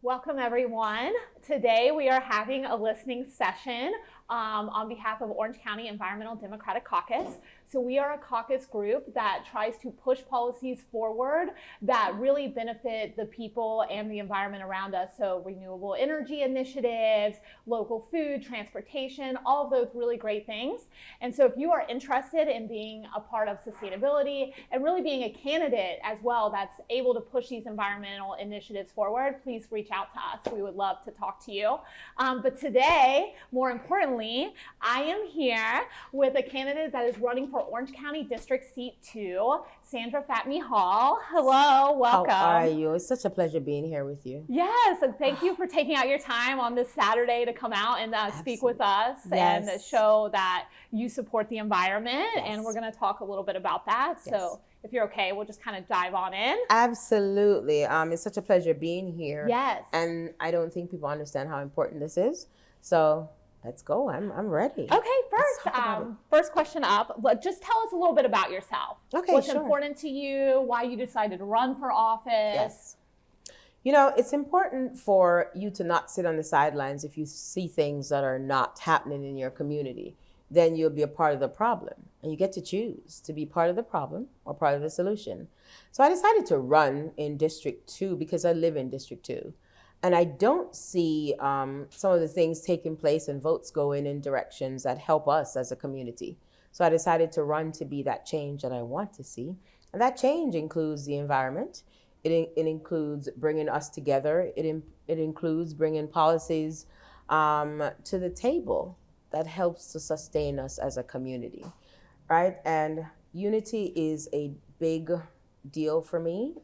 Welcome, everyone. Today we are having a listening session on behalf of Orange County Environmental Democratic Caucus. So we are a caucus group that tries to push policies forward that really benefit the people and the environment around us. So renewable energy initiatives, local food, transportation, all of those really great things. And so if you are interested in being a part of sustainability and really being a candidate as well that's able to push these environmental initiatives forward, please reach out to us. We would love to talk to you. But today, more importantly, I am here with a candidate that is running for Orange County District Seat 2, Sandra Fatmi-Hall. Hello, welcome. How are you? It's such a pleasure being here with you. Yes, and thank you for taking out your time on this Saturday to come out and speak with us and show that you support the environment. Yes. And we're going to talk a little bit about that. Yes. So if you're okay, we'll just kind of dive on in. Absolutely. It's such a pleasure being here. Yes. And I don't think people understand how important this is. So let's go. I'm ready. Okay, first question up. Just tell us a little bit about yourself. Okay, What's important to you? Why you decided to run for office? Yes. You know, it's important for you to not sit on the sidelines if you see things that are not happening in your community. Then you'll be a part of the problem. And you get to choose to be part of the problem or part of the solution. So I decided to run in District 2 because I live in District 2. And I don't see some of the things taking place and votes going in directions that help us as a community. So I decided to run to be that change that I want to see. And that change includes the environment. It includes bringing us together. It includes bringing policies to the table that helps to sustain us as a community, right? And unity is a big deal for me.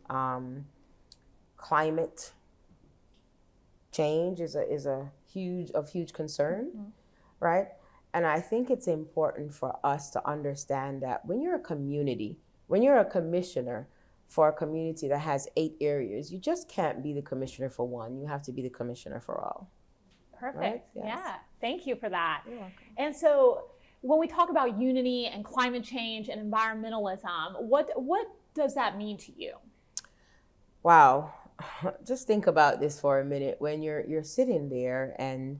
Climate change is a huge concern, mm-hmm. right? And I think it's important for us to understand that when you're a commissioner for a community that has 8 areas, you just can't be the commissioner for one. You have to be the commissioner for all. Perfect. Right? Yes. Yeah. Thank you for that. You're welcome. And so when we talk about unity and climate change and environmentalism, what does that mean to you? Wow. Just think about this for a minute. When you're sitting there and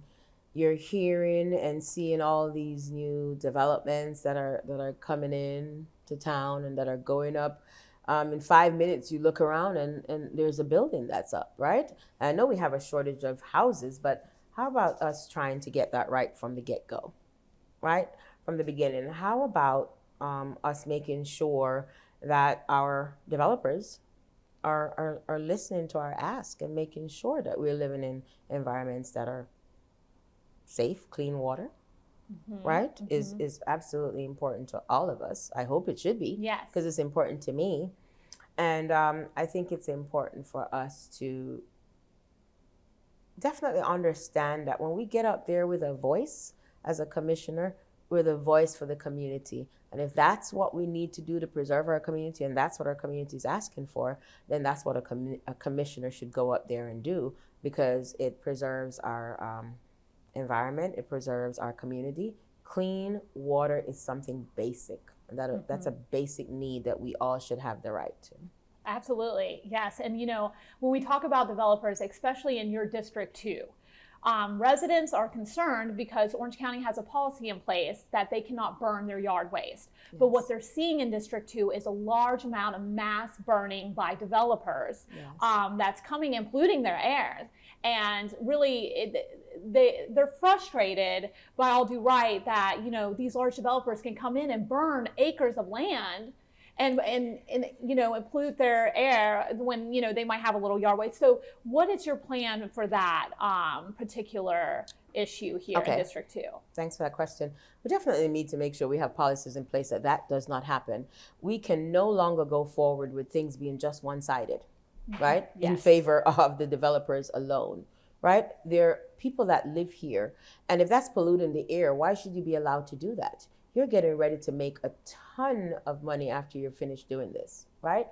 you're hearing and seeing all these new developments that are coming in to town and that are going up. In 5 minutes, you look around and there's a building that's up, right? I know we have a shortage of houses, but how about us trying to get that right from the get-go, right? From the beginning. How about us making sure that our developers are listening to our ask and making sure that we're living in environments that are safe, clean water, mm-hmm. right? Mm-hmm. Is absolutely important to all of us. I hope it should be. Yes. Because it's important to me. And I think it's important for us to definitely understand that when we get up there with a voice as a commissioner, we're the voice for the community. And if that's what we need to do to preserve our community, and that's what our community is asking for, then that's what a commissioner should go up there and do, because it preserves our environment, it preserves our community. Clean water is something basic. Mm-hmm. That's a basic need that we all should have the right to. Absolutely, yes. And when we talk about developers, especially in your District 2, residents are concerned because Orange County has a policy in place that they cannot burn their yard waste. Yes. But what they're seeing in District 2 is a large amount of mass burning by developers. Yes. That's coming and polluting their air. And really, they're frustrated, by all due right, that these large developers can come in and burn acres of land and pollute their air when they might have a little yard waste. So what is your plan for that particular issue here in District 2? Thanks for that question. We definitely need to make sure we have policies in place that does not happen. We can no longer go forward with things being just one-sided, right? Yes. In favor of the developers alone, right? There are people that live here, and if that's polluting the air, why should you be allowed to do that? You're getting ready to make a ton of money after you're finished doing this, right?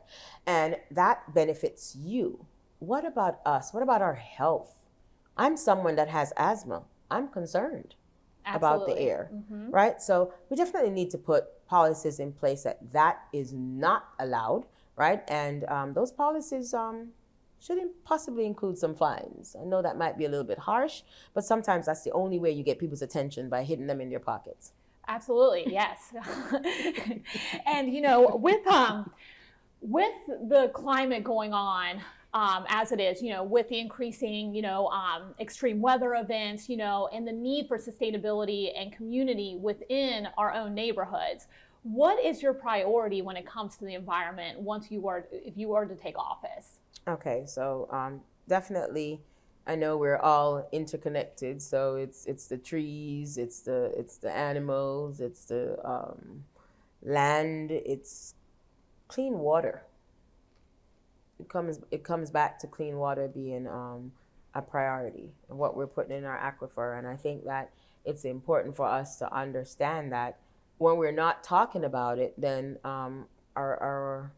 And that benefits you. What about us? What about our health? I'm someone that has asthma. I'm concerned about the air, mm-hmm. right? So we definitely need to put policies in place that is not allowed, right? And those policies should possibly include some fines. I know that might be a little bit harsh, but sometimes that's the only way you get people's attention, by hitting them in their pockets. Absolutely, yes. And with the climate going on as it is, with the increasing, extreme weather events, and the need for sustainability and community within our own neighborhoods, what is your priority when it comes to the environment if you were to take office? Okay, so definitely, I know we're all interconnected. So it's the trees, it's the animals, it's the land, it's clean water. It comes back to clean water being a priority and what we're putting in our aquifer. And I think that it's important for us to understand that when we're not talking about it, then our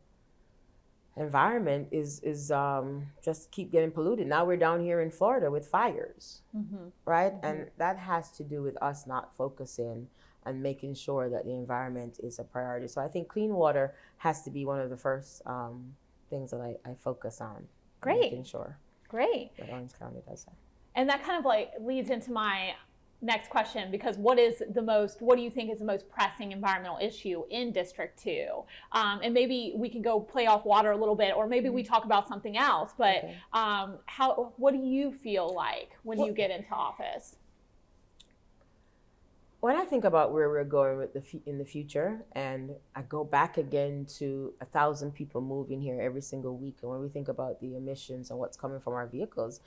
environment is just keep getting polluted. Now we're down here in Florida with fires, right? And that has to do with us not focusing and making sure that the environment is a priority. So I think clean water has to be one of the first things that I focus on. Great. Making sure. Great. That Orange County does that. And that kind of leads into my next question, because what do you think is the most pressing environmental issue in District 2? And maybe we can go play off water a little bit, or maybe we talk about something else, but okay. What do you feel like when you get into office? When I think about where we're going in the future, and I go back again to 1,000 people moving here every single week, and when we think about the emissions and what's coming from our vehicles,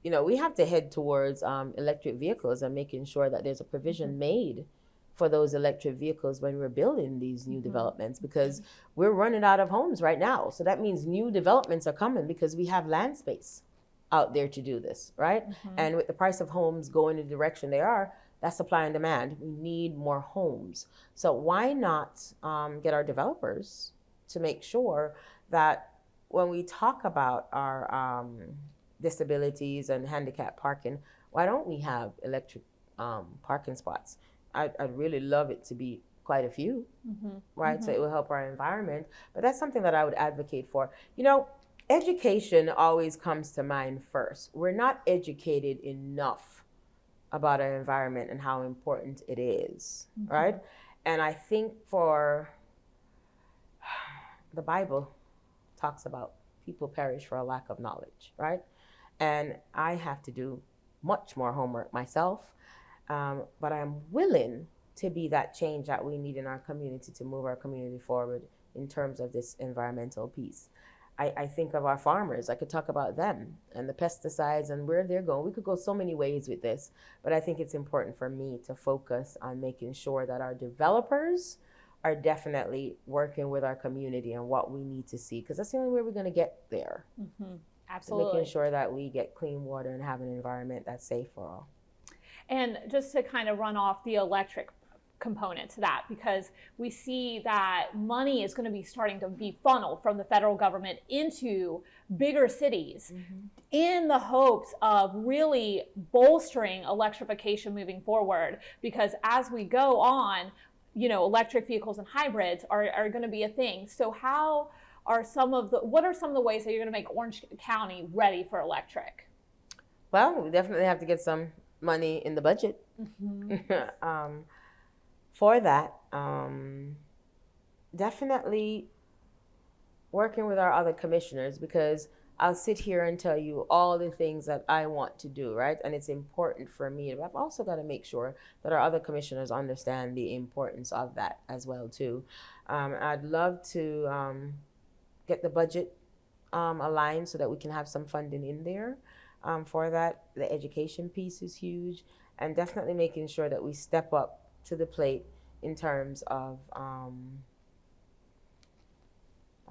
we have to head towards electric vehicles and making sure that there's a provision made for those electric vehicles when we're building these new developments, because we're running out of homes right now. So that means new developments are coming because we have land space out there to do this, right? And with the price of homes going in the direction they are, that's supply and demand. We need more homes. So why not get our developers to make sure that when we talk about our disabilities and handicap parking, why don't we have electric parking spots? I'd really love it to be quite a few, right? So it will help our environment. But that's something that I would advocate for. Education always comes to mind first. We're not educated enough about our environment and how important it is, right? And I think for the Bible talks about people perish for a lack of knowledge, right? And I have to do much more homework myself, but I'm willing to be that change that we need in our community to move our community forward in terms of this environmental piece. I think of our farmers. I could talk about them and the pesticides and where they're going. We could go so many ways with this, but I think it's important for me to focus on making sure that our developers are definitely working with our community and what we need to see, because that's the only way we're going to get there. Absolutely. Making sure that we get clean water and have an environment that's safe for all. And just to kind of run off the electric component to that, because we see that money is going to be starting to be funneled from the federal government into bigger cities in the hopes of really bolstering electrification moving forward, because as we go on, electric vehicles and hybrids are going to be a thing. So what are some of the ways that you're going to make Orange County ready for electric? Well, we definitely have to get some money in the budget. For that, definitely working with our other commissioners, because I'll sit here and tell you all the things that I want to do, right? And it's important for me. I've also got to make sure that our other commissioners understand the importance of that as well, too. I'd love to get the budget aligned so that we can have some funding in there for that. The education piece is huge, and definitely making sure that we step up to the plate in terms of, I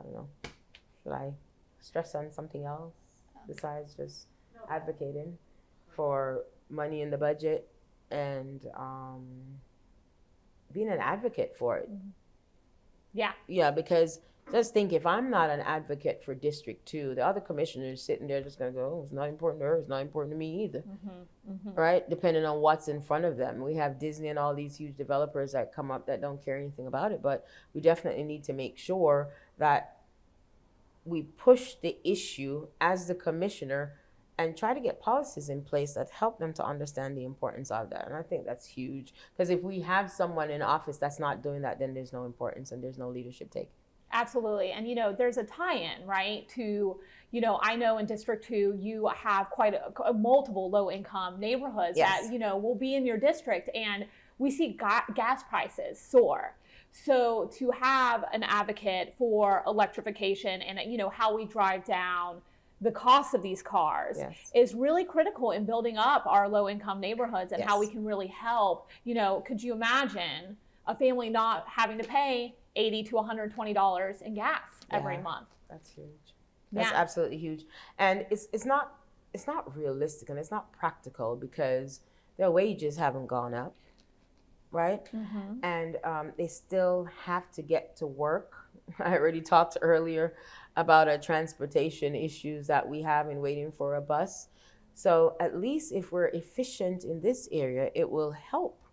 don't know, should I stress on something else besides just advocating for money in the budget and being an advocate for it? Yeah, because just think, if I'm not an advocate for District 2, the other commissioners sitting there just going to go, oh, it's not important to her, it's not important to me either, right? Depending on what's in front of them. We have Disney and all these huge developers that come up that don't care anything about it, but we definitely need to make sure that we push the issue as the commissioner and try to get policies in place that help them to understand the importance of that. And I think that's huge, because if we have someone in office that's not doing that, then there's no importance and there's no leadership take. Absolutely. And, there's a tie-in, right, to, I know in District 2, you have quite a multiple low-income neighborhoods Yes. that, will be in your district, and we see gas prices soar. So to have an advocate for electrification and, how we drive down the cost of these cars Yes. is really critical in building up our low-income neighborhoods and Yes. how we can really help. Could you imagine a family not having to pay $80 to $120 in gas every month? That's huge. That's absolutely huge. And it's not realistic and it's not practical because their wages haven't gone up, right? Mm-hmm. And they still have to get to work. I already talked earlier about our transportation issues that we have in waiting for a bus. So at least if we're efficient in this area, it will help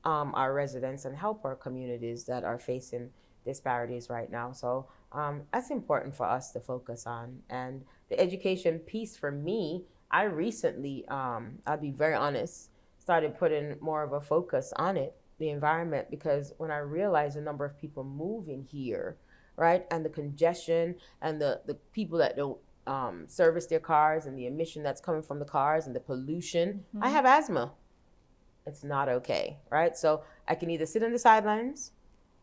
our residents and help our communities that are facing disparities right now. So that's important for us to focus on. And the education piece for me, I recently, I'll be very honest, started putting more of a focus on it, the environment, because when I realized the number of people moving here, right, and the congestion and the people that don't service their cars and the emission that's coming from the cars and the pollution, Mm-hmm. I have asthma. It's not okay, right? So I can either sit on the sidelines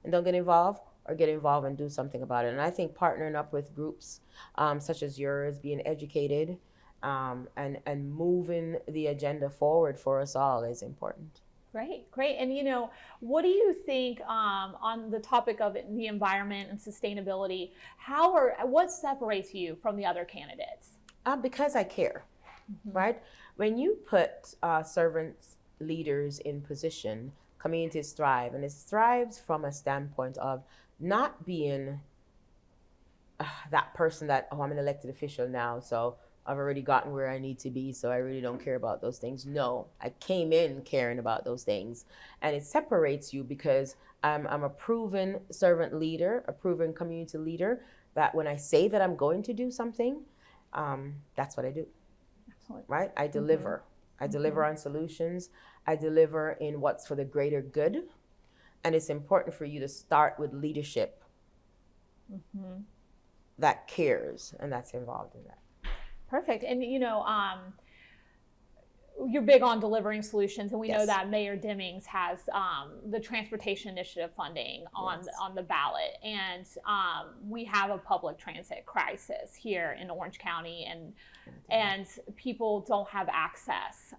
and don't get involved or get involved and do something about it. And I think partnering up with groups such as yours, being educated and moving the agenda forward for us all is important. Great. And what do you think on the topic of the environment and sustainability? What separates you from the other candidates? Because I care, Mm-hmm. right? When you put servants, leaders in position, communities thrive, and it thrives from a standpoint of not being that person that, I'm an elected official now, so I've already gotten where I need to be, so I really don't care about those things. No, I came in caring about those things. And it separates you because I'm a proven servant leader, a proven community leader, that when I say that I'm going to do something, that's what I do. Excellent. Right? I deliver. Mm-hmm. I deliver on solutions. I deliver in what's for the greater good. And it's important for you to start with leadership Mm-hmm. that cares and that's involved in that. Perfect. And, you're big on delivering solutions, and we know Yes. that Mayor Demings has the transportation initiative funding on the ballot, and we have a public transit crisis here in Orange County, and people don't have access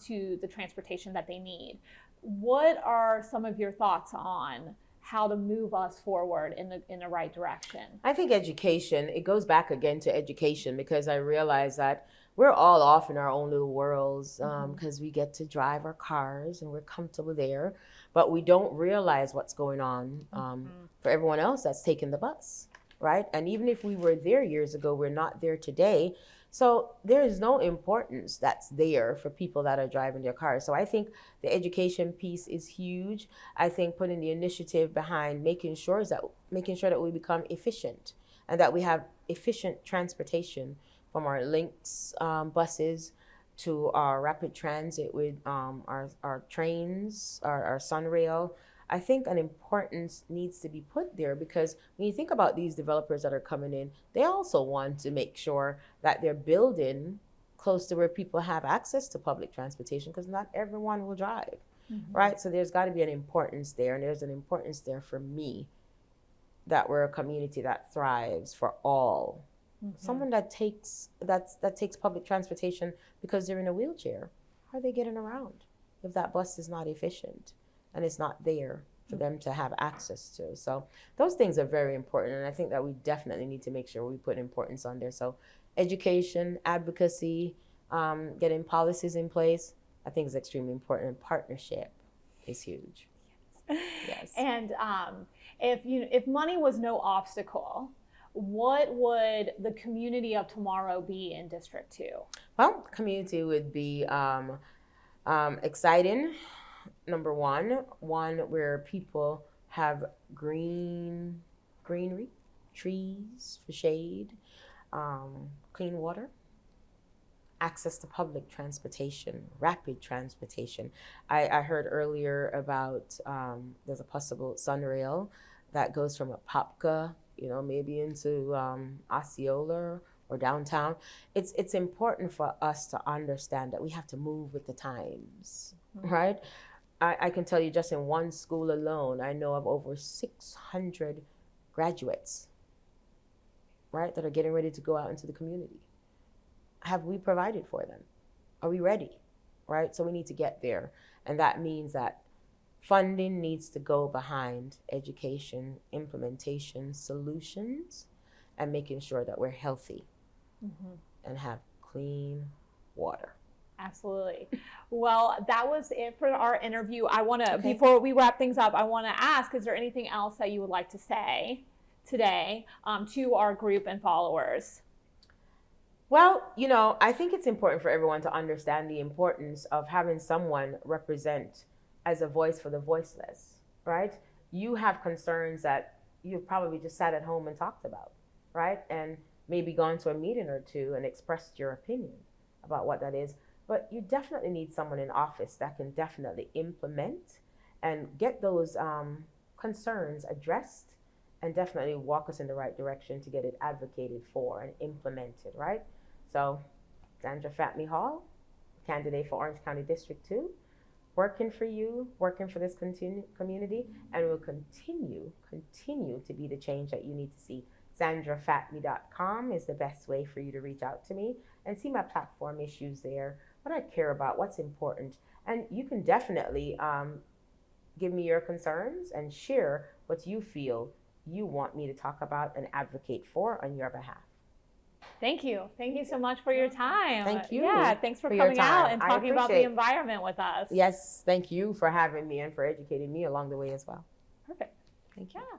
to the transportation that they need. What are some of your thoughts on how to move us forward in the right direction? I think education, it goes back again to education, because I realize that we're all off in our own little worlds because we get to drive our cars and we're comfortable there, but we don't realize what's going on for everyone else that's taking the bus, right? And even if we were there years ago, we're not there today. So there is no importance that's there for people that are driving their cars. So I think the education piece is huge. I think putting the initiative behind making sure that we become efficient and that we have efficient transportation, from our Lynx buses to our rapid transit with our trains, our Sunrail. I think an importance needs to be put there, because when you think about these developers that are coming in, they also want to make sure that they're building close to where people have access to public transportation, because not everyone will drive, right? So there's got to be an importance there, and there's an importance there for me that we're a community that thrives for all. Someone that takes public transportation because they're in a wheelchair, how are they getting around if that bus is not efficient and it's not there for them to have access to? So those things are very important, and I think that we definitely need to make sure we put importance on there. So education, advocacy, getting policies in place, I think is extremely important, and partnership is huge. Yes. And if money was no obstacle, what would the community of tomorrow be in District 2? Well, community would be exciting, number one where people have greenery, trees for shade, clean water, access to public transportation, rapid transportation. I heard earlier about there's a possible Sunrail that goes from Apopka, maybe into Osceola or downtown. It's important for us to understand that we have to move with the times, right? I can tell you just in one school alone, I know of over 600 graduates, right, that are getting ready to go out into the community. Have we provided for them? Are we ready, right? So we need to get there. And that means that funding needs to go behind education, implementation, solutions, and making sure that we're healthy and have clean water. Absolutely. Well, that was it for our interview. I want to, before we wrap things up, I want to ask, is there anything else that you would like to say today to our group and followers? Well, I think it's important for everyone to understand the importance of having someone represent as a voice for the voiceless, right? You have concerns that you've probably just sat at home and talked about, right? And maybe gone to a meeting or two and expressed your opinion about what that is. But you definitely need someone in office that can definitely implement and get those concerns addressed and definitely walk us in the right direction to get it advocated for and implemented, right? So, Sandra Fatmi-Hall, candidate for Orange County District 2, working for you, working for this community, and will continue to be the change that you need to see. SandraFatmi.com is the best way for you to reach out to me and see my platform issues there, what I care about, what's important. And you can definitely give me your concerns and share what you feel you want me to talk about and advocate for on your behalf. Thank you. Thank you so much for your time. Thank you. Yeah, thanks for coming out and talking about the environment with us. Yes, thank you for having me and for educating me along the way as well. Perfect. Thank you. Yeah.